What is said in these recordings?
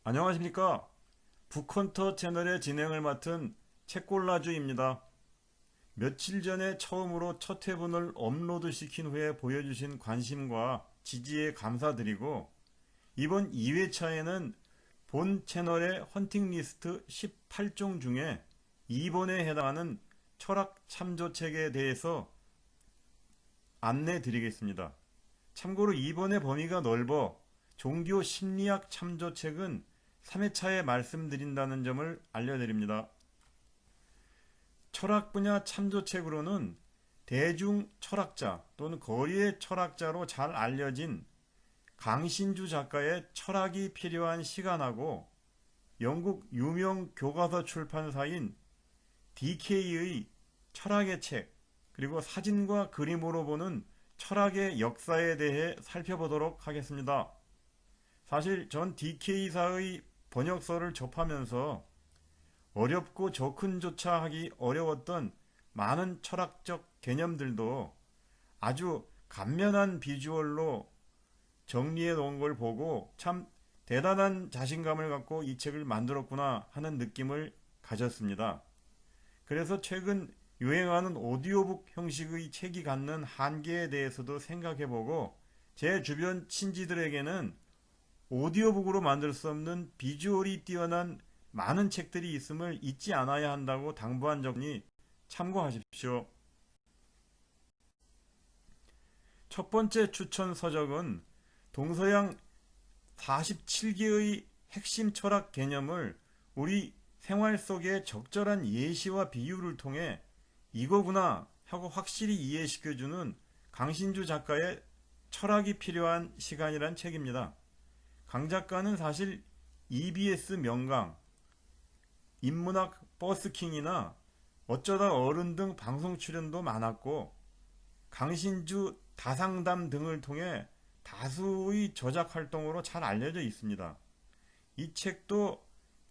안녕하십니까. 북헌터 채널의 진행을 맡은 책골라주입니다. 며칠 전에 처음으로 첫 회분을 업로드시킨 후에 보여주신 관심과 지지에 감사드리고, 이번 2회차에는 본 채널의 헌팅 리스트 18종 중에 2번에 해당하는 철학 참조책에 대해서 안내 드리겠습니다. 참고로 2번의 범위가 넓어 종교 심리학 참조책은 3회차에 말씀드린다는 점을 알려드립니다. 철학 분야 참조책으로는 대중 철학자 또는 거리의 철학자로 잘 알려진 강신주 작가의 철학이 필요한 시간하고 영국 유명 교과서 출판사인 DK의 철학의 책, 그리고 사진과 그림으로 보는 철학의 역사에 대해 살펴보도록 하겠습니다. 사실 전 DK사의 번역서를 접하면서 어렵고 접근조차 하기 어려웠던 많은 철학적 개념들도 아주 간면한 비주얼로 정리해 놓은 걸 보고 참 대단한 자신감을 갖고 이 책을 만들었구나 하는 느낌을 가졌습니다. 그래서 최근 유행하는 오디오북 형식의 책이 갖는 한계에 대해서도 생각해보고, 제 주변 친지들에게는 오디오북으로 만들 수 없는 비주얼이 뛰어난 많은 책들이 있음을 잊지 않아야 한다고 당부한 점이 참고하십시오. 첫 번째 추천 서적은 동서양 47개의 핵심 철학 개념을 우리 생활 속에 적절한 예시와 비유를 통해 이거구나 하고 확실히 이해시켜주는 강신주 작가의 철학이 필요한 시간이란 책입니다. 강 작가는 사실 EBS 명강, 인문학 버스킹이나 어쩌다 어른 등 방송 출연도 많았고, 강신주 다상담 등을 통해 다수의 저작 활동으로 잘 알려져 있습니다. 이 책도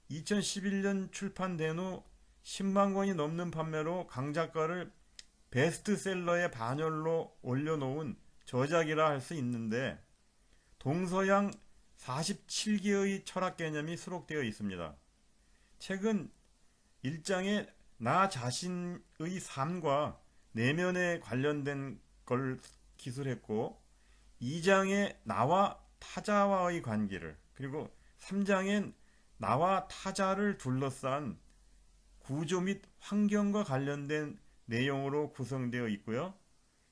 2011년 출판된 후 10만 권이 넘는 판매로 강 작가를 베스트셀러의 반열로 올려놓은 저작이라 할 수 있는데, 동서양 47개의 철학 개념이 수록되어 있습니다. 책은 1장에 나 자신의 삶과 내면에 관련된 걸 기술했고, 2장에 나와 타자와의 관계를, 그리고 3장엔 나와 타자를 둘러싼 구조 및 환경과 관련된 내용으로 구성되어 있고요.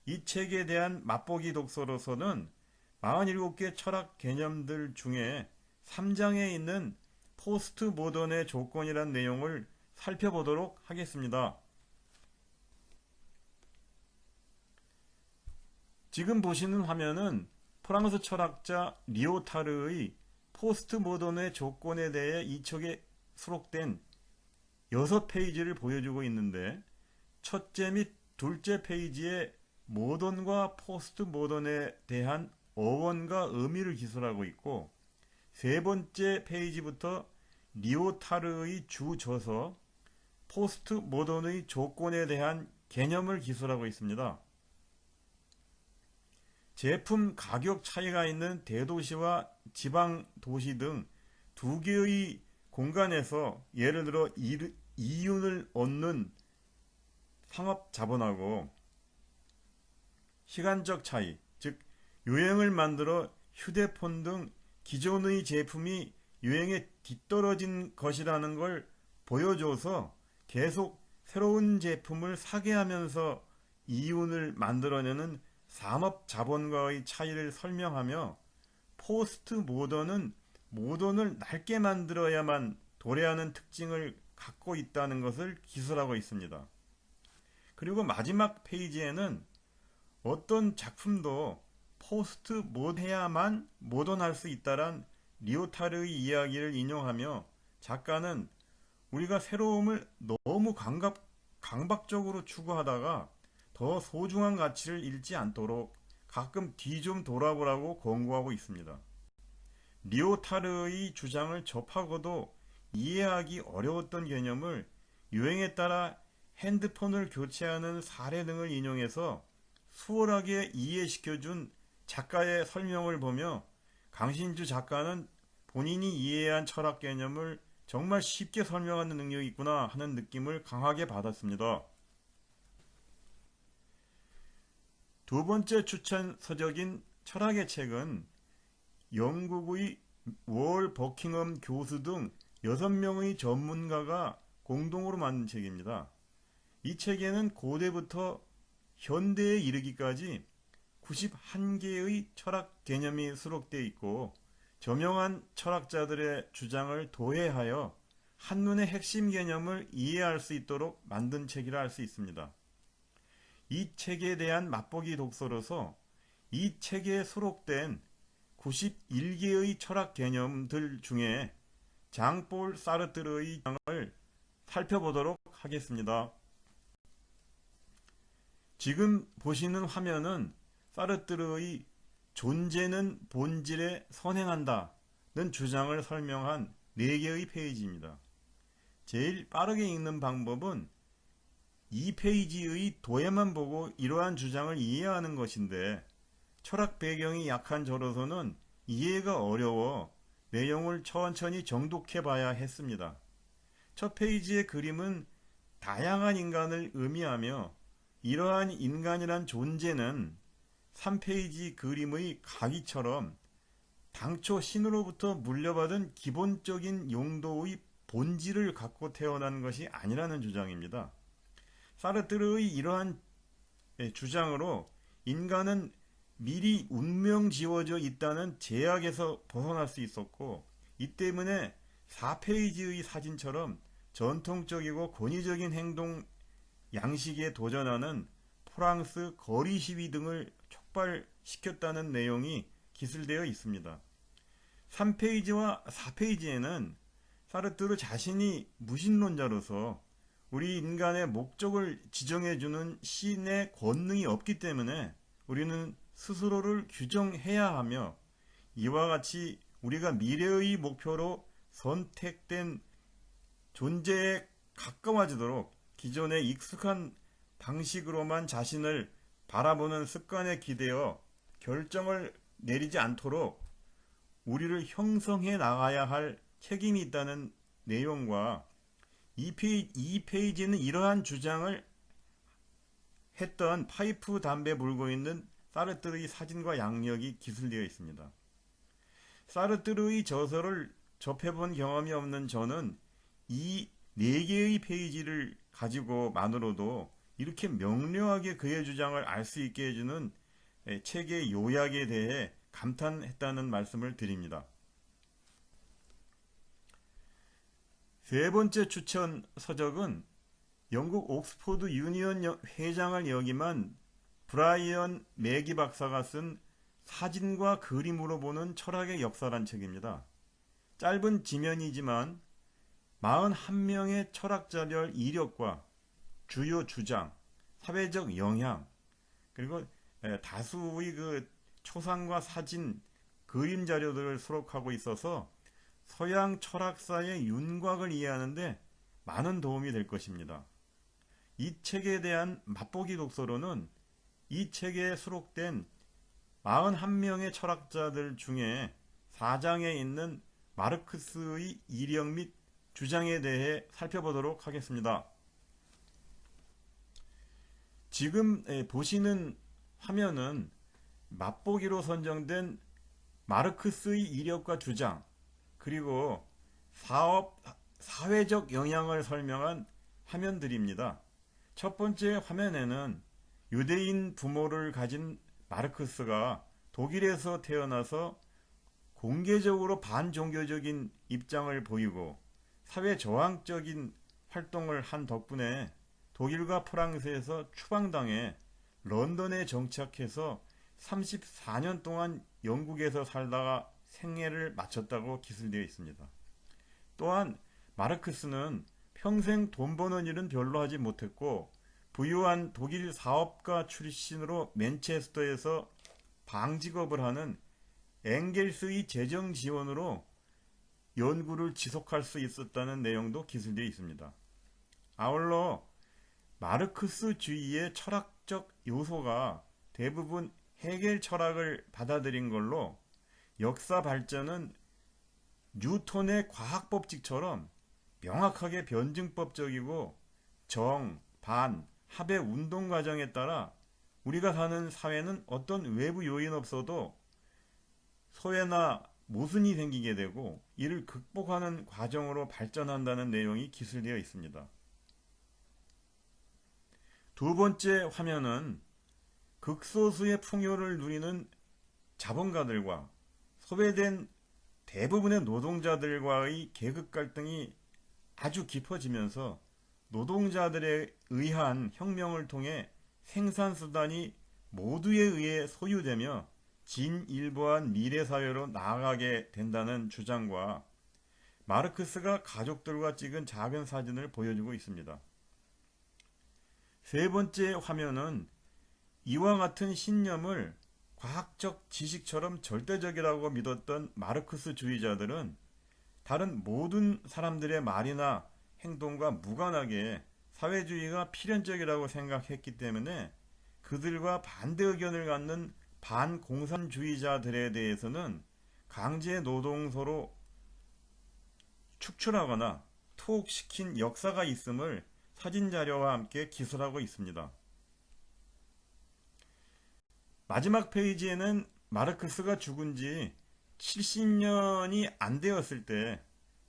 이 책에 대한 맛보기 독서로서는 47개 철학 개념들 중에 3장에 있는 포스트 모던의 조건이란 내용을 살펴보도록 하겠습니다. 지금 보시는 화면은 프랑스 철학자 리오타르의 포스트 모던의 조건에 대해 이 책에 수록된 6페이지를 보여주고 있는데, 첫째 및 둘째 페이지에 모던과 포스트 모던에 대한 어원과 의미를 기술하고 있고, 세 번째 페이지부터 리오타르의 주 저서 포스트 모던의 조건에 대한 개념을 기술하고 있습니다. 제품 가격 차이가 있는 대도시와 지방 도시 등 두 개의 공간에서 예를 들어 이윤을 얻는 상업 자본하고 시간적 차이, 즉 유행을 만들어 휴대폰 등 기존의 제품이 유행에 뒤떨어진 것이라는 걸 보여줘서 계속 새로운 제품을 사게 하면서 이윤을 만들어내는 산업 자본과의 차이를 설명하며, 포스트 모던은 모던을 낡게 만들어야만 도래하는 특징을 갖고 있다는 것을 기술하고 있습니다. 그리고 마지막 페이지에는 어떤 작품도 포스트 모던해야만 모던할 수 있다란 리오타르의 이야기를 인용하며, 작가는 우리가 새로움을 너무 강박적으로 추구하다가 더 소중한 가치를 잃지 않도록 가끔 뒤 좀 돌아보라고 권고하고 있습니다. 리오타르의 주장을 접하고도 이해하기 어려웠던 개념을 유행에 따라 핸드폰을 교체하는 사례 등을 인용해서 수월하게 이해시켜준 작가의 설명을 보며, 강신주 작가는 본인이 이해한 철학 개념을 정말 쉽게 설명하는 능력이 있구나 하는 느낌을 강하게 받았습니다. 두 번째 추천 서적인 철학의 책은 영국의 월 버킹엄 교수 등 6명의 전문가가 공동으로 만든 책입니다. 이 책에는 고대부터 현대에 이르기까지 91개의 철학 개념이 수록되어 있고 저명한 철학자들의 주장을 도해하여 한눈에 핵심 개념을 이해할 수 있도록 만든 책이라 할 수 있습니다. 이 책에 대한 맛보기 독서로서 이 책에 수록된 91개의 철학 개념들 중에 장폴 사르트르의 주장을 살펴보도록 하겠습니다. 지금 보시는 화면은 사르트르의 존재는 본질에 선행한다는 주장을 설명한 4개의 페이지입니다. 제일 빠르게 읽는 방법은 이 페이지의 도해만 보고 이러한 주장을 이해하는 것인데 철학 배경이 약한 저로서는 이해가 어려워 내용을 천천히 정독해 봐야 했습니다. 첫 페이지의 그림은 다양한 인간을 의미하며 이러한 인간이란 존재는 3페이지 그림의 가기처럼 당초 신으로부터 물려받은 기본적인 용도의 본질을 갖고 태어난 것이 아니라는 주장입니다. 사르트르의 이러한 주장으로 인간은 미리 운명 지워져 있다는 제약에서 벗어날 수 있었고 이 때문에 4페이지의 사진처럼 전통적이고 권위적인 행동 양식에 도전하는 프랑스 거리 시위 등을 촉발시켰다는 내용이 기술되어 있습니다. 3페이지와 4페이지에는 사르트르 자신이 무신론자로서 우리 인간의 목적을 지정해주는 신의 권능이 없기 때문에 우리는 스스로를 규정해야 하며 이와 같이 우리가 미래의 목표로 선택된 존재에 가까워지도록 기존의 익숙한 방식으로만 자신을 바라보는 습관에 기대어 결정을 내리지 않도록 우리를 형성해 나가야 할 책임이 있다는 내용과 이 페이지는 이러한 주장을 했던 파이프 담배 물고 있는 사르트르의 사진과 양력이 기술되어 있습니다. 사르트르의 저서를 접해본 경험이 없는 저는 이 4개의 페이지를 가지고만으로도 이렇게 명료하게 그의 주장을 알 수 있게 해주는 책의 요약에 대해 감탄했다는 말씀을 드립니다. 세 번째 추천 서적은 영국 옥스포드 유니언 회장을 역임한 브라이언 매기 박사가 쓴 사진과 그림으로 보는 철학의 역사란 책입니다. 짧은 지면이지만 41명의 철학자별 이력과 주요 주장, 사회적 영향, 그리고 다수의 그 초상과 사진, 그림 자료들을 수록하고 있어서 서양 철학사의 윤곽을 이해하는데 많은 도움이 될 것입니다. 이 책에 대한 맛보기 독서로는 이 책에 수록된 41명의 철학자들 중에 4장에 있는 마르크스의 이력 및 주장에 대해 살펴보도록 하겠습니다. 지금 보시는 화면은 맛보기로 선정된 마르크스의 이력과 주장, 그리고 사회적 영향을 설명한 화면들입니다. 첫 번째 화면에는 유대인 부모를 가진 마르크스가 독일에서 태어나서 공개적으로 반종교적인 입장을 보이고 사회 저항적인 활동을 한 덕분에 독일과 프랑스에서 추방당해 런던에 정착해서 34년 동안 영국에서 살다가 생애를 마쳤다고 기술되어 있습니다. 또한 마르크스는 평생 돈 버는 일은 별로 하지 못했고 부유한 독일 사업가 출신으로 맨체스터에서 방직업을 하는 엥겔스의 재정 지원으로 연구를 지속할 수 있었다는 내용도 기술되어 있습니다. 아울러 마르크스주의의 철학적 요소가 대부분 헤겔 철학을 받아들인 걸로 역사 발전은 뉴턴의 과학법칙처럼 명확하게 변증법적이고 정, 반, 합의 운동 과정에 따라 우리가 사는 사회는 어떤 외부 요인 없어도 소외나 모순이 생기게 되고 이를 극복하는 과정으로 발전한다는 내용이 기술되어 있습니다. 두 번째 화면은 극소수의 풍요를 누리는 자본가들과 소외된 대부분의 노동자들과의 계급 갈등이 아주 깊어지면서 노동자들에 의한 혁명을 통해 생산수단이 모두에 의해 소유되며 진일보한 미래사회로 나아가게 된다는 주장과 마르크스가 가족들과 찍은 작은 사진을 보여주고 있습니다. 세 번째 화면은 이와 같은 신념을 과학적 지식처럼 절대적이라고 믿었던 마르크스주의자들은 다른 모든 사람들의 말이나 행동과 무관하게 사회주의가 필연적이라고 생각했기 때문에 그들과 반대 의견을 갖는 반공산주의자들에 대해서는 강제 노동소로 축출하거나 투옥시킨 역사가 있음을 사진자료와 함께 기술하고 있습니다. 마지막 페이지에는 마르크스가 죽은 지 70년이 안 되었을 때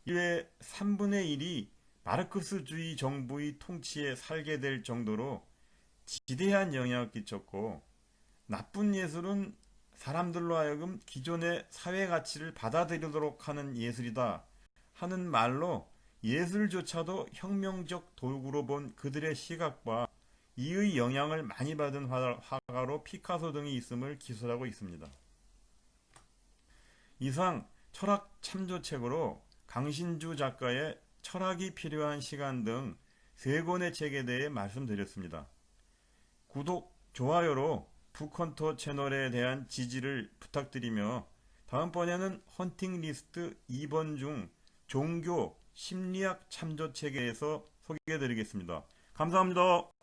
인류의 3분의 1이 마르크스주의 정부의 통치에 살게 될 정도로 지대한 영향을 끼쳤고 나쁜 예술은 사람들로 하여금 기존의 사회 가치를 받아들이도록 하는 예술이다 하는 말로 예술조차도 혁명적 도구로 본 그들의 시각과 이의 영향을 많이 받은 화가로 피카소 등이 있음을 기술하고 있습니다. 이상 철학 참조책으로 강신주 작가의 철학이 필요한 시간 등 세 권의 책에 대해 말씀드렸습니다. 구독, 좋아요로 북헌터 채널에 대한 지지를 부탁드리며 다음번에는 헌팅 리스트 2번 중 종교, 심리학 참조책에 대해서 소개해드리겠습니다. 감사합니다.